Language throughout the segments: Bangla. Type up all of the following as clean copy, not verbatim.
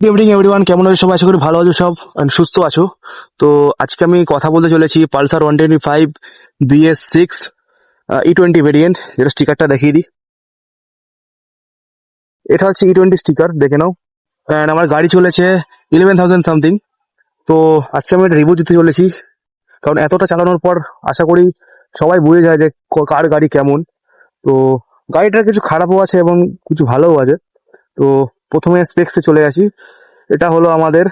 গুড ইভিনিং এভরিওয়ান, কেমন আছো সবাই? আশা করি ভালো আছো সব and সুস্থ আছো। তো আজকে আমি কথা বলতে চলেছি পালসার 125 BS6 E20 ভেরিয়েন্ট, যেটা স্টিকারটা দেখিয়ে দিই। এটা হচ্ছে E20 স্টিকার, দেখে নাও। অ্যান্ড আমার গাড়ি চলেছে 11,000 সামথিং। তো আজকে আমি একটা রিভিউ দিতে চলেছি, কারণ এতটা চালানোর পর আশা করি সবাই বুঝে যায় যে কার গাড়ি কেমন। তো গাড়িটার কিছু খারাপও আছে এবং কিছু ভালোও আছে। তো প্রথমে স্পেক্সে চলে আসি। এটা হলো আমাদের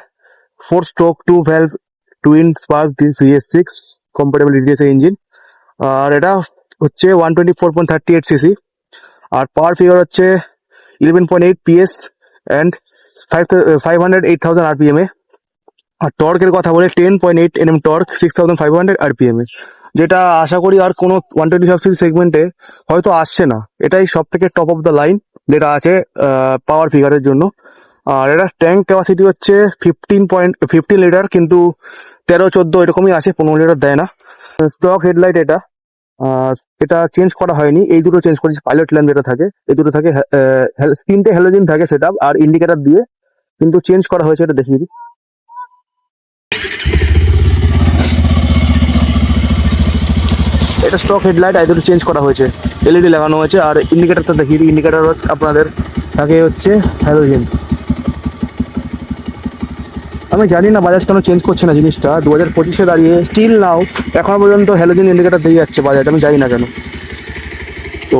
4 stroke 2 valve twin spark VS6 compatible D D S A engine. আর এটা হচ্ছে 124.38 সিসি। আর পাওয়ার ফিগার হচ্ছে 11.8 PS অ্যান্ড 508,000 RPM এ। আর টর্কের কথা বলে 10.8 Nm টর্ক, 6,500 RPM এ, যেটা আশা করি আর কোনো 125cc সেগমেন্টে হয়তো আসছে না। এটাই সব থেকে টপ অফ দ্য লাইন যেটা আছে পাওয়ার ফিগারের জন্য। আর এটা ট্যাঙ্ক ক্যাপাসিটি হচ্ছে 15 লিটার, কিন্তু 13-14 এরকমই আছে, 15 লিটার দেয় না। স্টক হেডলাইট এটা। আহ, এটা চেঞ্জ করা হয়নি, এই দুটো চেঞ্জ করেছি। পাইলট ল্যাম্প যেটা থাকে, এই দুটো থাকে, 3টে হ্যালোজেন থাকে সেটা আর ইন্ডিকেটর দিয়ে, কিন্তু চেঞ্জ করা হয়েছে, এটা দেখিয়ে দিই। এটা স্টক হেডলাইট, এই দুটো চেঞ্জ করা হয়েছে, এলইডি লাগানো হয়েছে। আর ইন্ডিকেটরটা দেখিয়ে দিই। ইন্ডিকেটর আপনাদের থাকে হচ্ছে হ্যালোজেন। আমি জানি না বাজাজ কেন চেঞ্জ করছে না জিনিসটা, 2025-এ দাঁড়িয়ে স্টিল নাও এখনো পর্যন্ত হ্যালোজেন ইন্ডিকেটর দিয়ে যাচ্ছে বাজাজ, আমি জানি না কেন। তো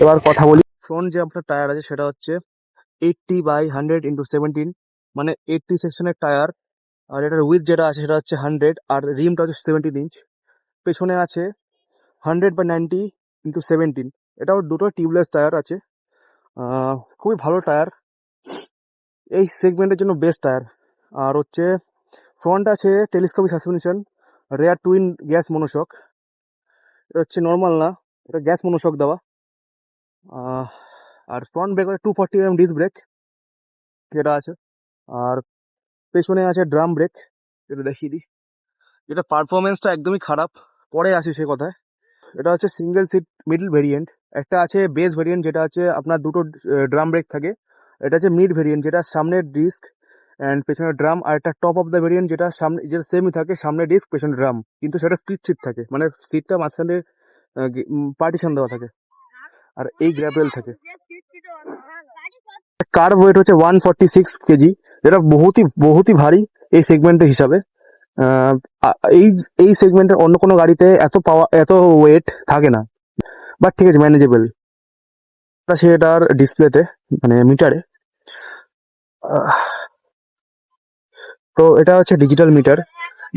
এবার কথা বলি, ফ্রন্ট যে আপনার টায়ার আছে সেটা হচ্ছে 80/100 × 17, মানে 80 সেকশনের টায়ার। আর এটার উইথ যেটা আছে সেটা হচ্ছে 100, আর রিমটা হচ্ছে 17 ইঞ্চ। পেছনে আছে 100/90 × 17, এটাও দুটো টিউবলেস টায়ার আছে। খুবই ভালো টায়ার, এই সেগমেন্টের জন্য বেস্ট টায়ার। আর হচ্ছে ফ্রন্ট আছে telescopic suspension, rear twin gas monoshock. এটা হচ্ছে নর্মাল না, এটা গ্যাস মনোশক দেওয়া। আহ, আর front brake 240 mm disc brake যেটা আছে। আর পেছনে আছে ড্রাম ব্রেক, এটা দেখিয়ে দিই। এটা পারফরমেন্সটা একদমই খারাপ, পরে আসি সে কথায়। এটা হচ্ছে সিঙ্গেল সিট মিডল ভেরিয়েন্ট। একটা আছে বেস ভেরিয়েন্ট, যেটা হচ্ছে আপনার দুটো ড্রাম ব্রেক থাকে। এটা হচ্ছে মিড ভেরিয়েন্ট, যেটা সামনের ডিস্ক অ্যান্ড পেছনে ড্রাম। আর একটা টপ অফ দ্য ভেরিয়েন্ট, যেটা সামনে, যেটা সেমই থাকে, সামনে ডিস্ক পেছনে ড্রাম, কিন্তু সেটা স্প্লিট সিট থাকে, মানে সিটটা মাঝখানে পার্টিশন দেওয়া থাকে, আর এই গ্র্যাবেল থাকে। কার ওয়েট হচ্ছে 146 কেজি, যেটা বহুতই ভারী এই সেগমেন্টের হিসাবে। আহ, এই এই সেগমেন্টের অন্য কোনো গাড়িতে এত ওয়েট থাকে না, বাট ঠিক আছে, ম্যানেজেবল। সেটার ডিসপ্লেতে, মানে মিটারে, তো এটা হচ্ছে ডিজিটাল মিটার,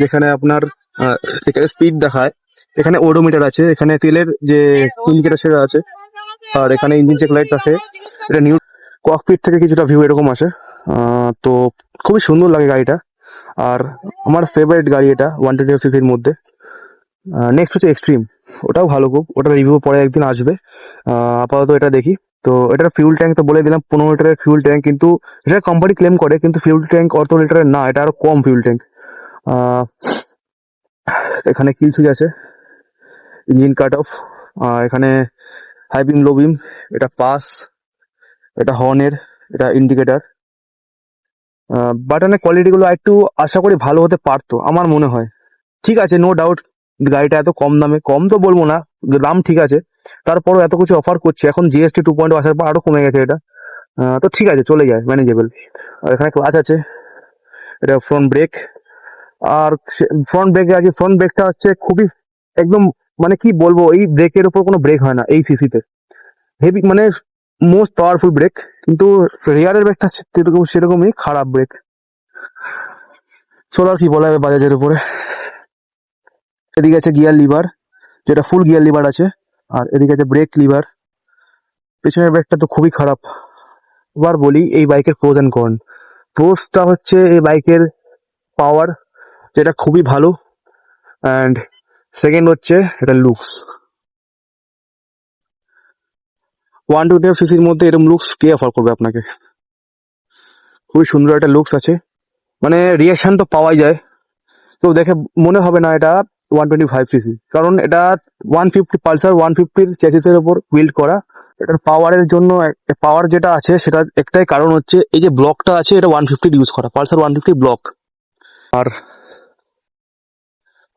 যেখানে আপনার এখানে স্পিড দেখায়, এখানে ওডোমিটার আছে, এখানে তেলের যে ইন্ডিকেটার সেটা আছে, আর এখানে ইঞ্জিন চেক লাইট আছে। এটা নিউ ককপিট থেকে কিছুটা ভিউ এরকম আসে। তো খুবই সুন্দর লাগে গাড়িটা, আর আমার ফেভারিট গাড়ি এটা 125cc-র মধ্যে। নেক্সট হচ্ছে এক্সট্রিম, ওটাও ভালো খুব, ওটা রিভিউ পরে একদিন আসবে। আপাতত এটা দেখি। তো এটার ফিউল ট্যাঙ্ক তো বলে দিলাম, 15 লিটারের ফিউল ট্যাঙ্ক, কিন্তু এটা কোম্পানি ক্লেম করে, কিন্তু ফিউল ট্যাঙ্ক অত লিটারের না, এটা আরো কম ফিউল ট্যাঙ্ক। এখানে কিল সুইচ আছে, ইঞ্জিন কাট অফ, এখানে হাই বিম লো বিম, এটা পাস, এটা হর্নের, এটা ইন্ডিকেটার। বাটনের কোয়ালিটিগুলো একটু আশা করি ভালো হতে পারতো আমার মনে হয়। ঠিক আছে, নো ডাউট, গাড়িটা এত কম দামে, কম তো বলবো না, দাম ঠিক আছে, তারপরও এত কিছু অফার করছে। এখন জিএসটি 2.0 আসার পর আরো কমে গেছে এটা। তো ঠিক আছে, চলে যায়, ম্যানেজেবল। আর এখানে ক্লাচ আছে, এটা ফ্রন্ট ব্রেক। আর ফ্রন্ট ব্রেকে আছে, ফ্রন্ট ব্রেকটা হচ্ছে খুবই একদম, মানে কি বলবো, এই ব্রেকের উপর কোনো ব্রেক হয় না এই সিসিতে, হেভি, মানে মোস্ট পাওয়ারফুল ব্রেক। কিন্তু রিয়ারের ব্রেকটা সেরকমই খারাপ ব্রেক। চলো আর কি বলা হবে বাজাজের উপরে। এদিকে আছে গিয়ার লিভার, যেটা ফুল গিয়ার লিভার আছে, আর এদিকে আছে ব্রেক লিভার। পেছনের ব্রেকটা তো খুবই খারাপ। এবার বলি এই বাইকের প্রোজ অ্যান্ড কন। প্রোজটা হচ্ছে এই বাইকের পাওয়ার, যেটা খুবই ভালো, অ্যান্ড সেকেন্ড হচ্ছে এটা লুকস। 125cc-র মধ্যে এরকম লুকস কে অফার করবে আপনাকে? খুবই সুন্দর একটা লুকস আছে, মানে রিয়াকশন তো পাওয়াই যায়, তো দেখে মনে হবে না এটা 125cc, কারণ এটা 150 পালসার 150-র চেসিসের উপর বিল্ড করা, এটার পাওয়ারের জন্য পাওয়ার যেটা আছে সেটা একটাই কারণ হচ্ছে এই যে ব্লকটা আছে, এটা 150 ইউজ করা, পালসার 150 ব্লক। আর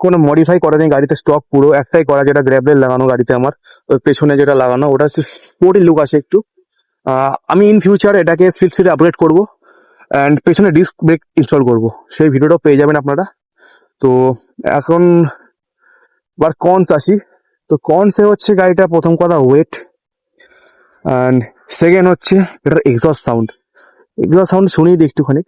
কোনো মডিফাই করা নেই গাড়িতে, স্টক পুরো একটাই করা, যেটা গ্র্যাবলের লাগানো গাড়িতে আমার। ওই পেছনে যেটা লাগানো ওটা হচ্ছে স্পোর্টি লুক আছে একটু। আমি ইন ফিউচার এটাকে স্পিড সিটে আপগ্রেড করবো অ্যান্ড পেছনে ডিস্ক ব্রেক ইনস্টল করবো, সেই ভিডিওটাও পেয়ে যাবেন আপনারা। তো এখন এবার কনস আসি। তো কনসে হচ্ছে গাড়িটা প্রথম কথা ওয়েট, অ্যান্ড সেকেন্ড হচ্ছে এটার এক্সস্ট সাউন্ড। এক্সস্ট সাউন্ড শুনিয়ে দিই একটুখানি।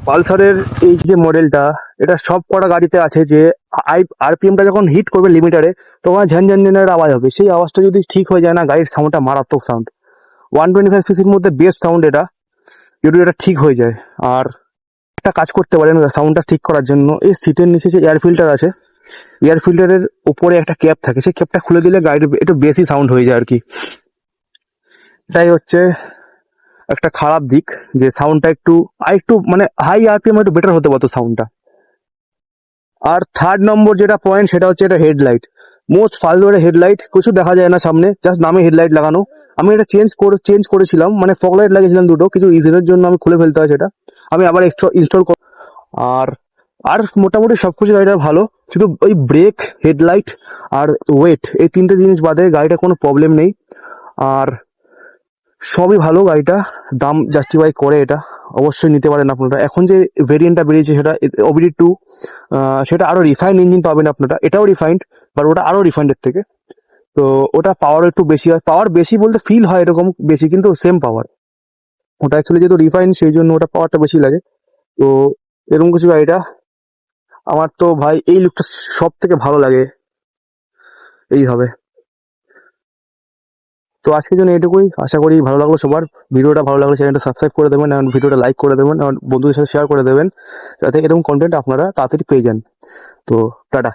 পালসারের এই যে মডেলটা, এটা সব কটা গাড়িতে আছে যে আরপিএমটা যখন হিট করবে লিমিটারে, তখন ঝনঝনের আওয়াজ হবে। সেই আওয়াজটা যদি ঠিক হয়ে যায় না, গাড়ির সাউন্ডটা মারাত্মক সাউন্ড। 125 সিসির মধ্যে বেস্ট সাউন্ড এটা, যদি এটা ঠিক হয়ে যায়। আর একটা কাজ করতে পারেন সাউন্ডটা ঠিক করার জন্য, এই সিটের নিচে যে এয়ার ফিল্টার আছে, এয়ার ফিল্টারের উপরে একটা ক্যাপ থাকে, সেই ক্যাপটা খুলে দিলে গাড়ির একটু বেশি সাউন্ড হয়ে যায় আর কি। এটাই হচ্ছে একটা খারাপ দিক, যে সাউন্ডটা একটু মানে হাই আরপিএম একটু বেটার হতে পারতো সাউন্ডটা। আর থার্ড নম্বর যেটা পয়েন্ট, সেটা হচ্ছে এটা হেডলাইট। মোস্ট ফালতু একটা হেডলাইট, কিছু দেখা যায় না সামনে, জাস্ট নামে হেডলাইট লাগানো। আমি এটা চেঞ্জ করেছিলাম, মানে ফগ লাইট লাগিয়েছিলাম দুটো, কিছু রিজনের জন্য আমি খুলে ফেলতে হয় সেটা, আমি আবার ইনস্টল। আর আর মোটামুটি সবকিছু গাড়িটা ভালো, শুধু ওই ব্রেক, হেডলাইট আর ওয়েট, এই তিনটে জিনিস বাদে গাড়িটা কোনো প্রবলেম নেই। আর সবই ভালো, গাড়িটা দাম জাস্টিফাই করে, এটা অবশ্যই নিতে পারেন আপনারা। এখন যে ভেরিয়েন্টটা বেরিয়েছে সেটা OBD2, সেটা আরো রিফাইন্ড ইঞ্জিন পাবেন আপনারা। এটাও রিফাইন্ড, বাট ওটা আরো রিফাইন্ডের থেকে। তো ওটা পাওয়ার একটু বেশি হয়, পাওয়ার বেশি বলতে ফিল হয় এরকম বেশি, কিন্তু সেম পাওয়ার। ওটা অ্যাকচুয়ালি যেহেতু রিফাইন্ড, সেই জন্য ওটা পাওয়ারটা বেশি লাগে। তো এরকম কিছু গাড়িটা আমার তো ভাই এই লুকটা সব থেকে ভালো লাগে এইভাবে। তো আজকের জন্য এটুকুই, আশা করি ভালো লাগলো সবার। ভিডিওটা ভালো লাগলে চ্যানেলটা সাবস্ক্রাইব করে দেবেন, এবং ভিডিওটা লাইক করে দেবেন, এবং বন্ধুদের সাথে শেয়ার করে দেবেন, যাতে এরকম কন্টেন্ট আপনারা তাড়াতাড়ি পেয়ে যান। তো টাটা।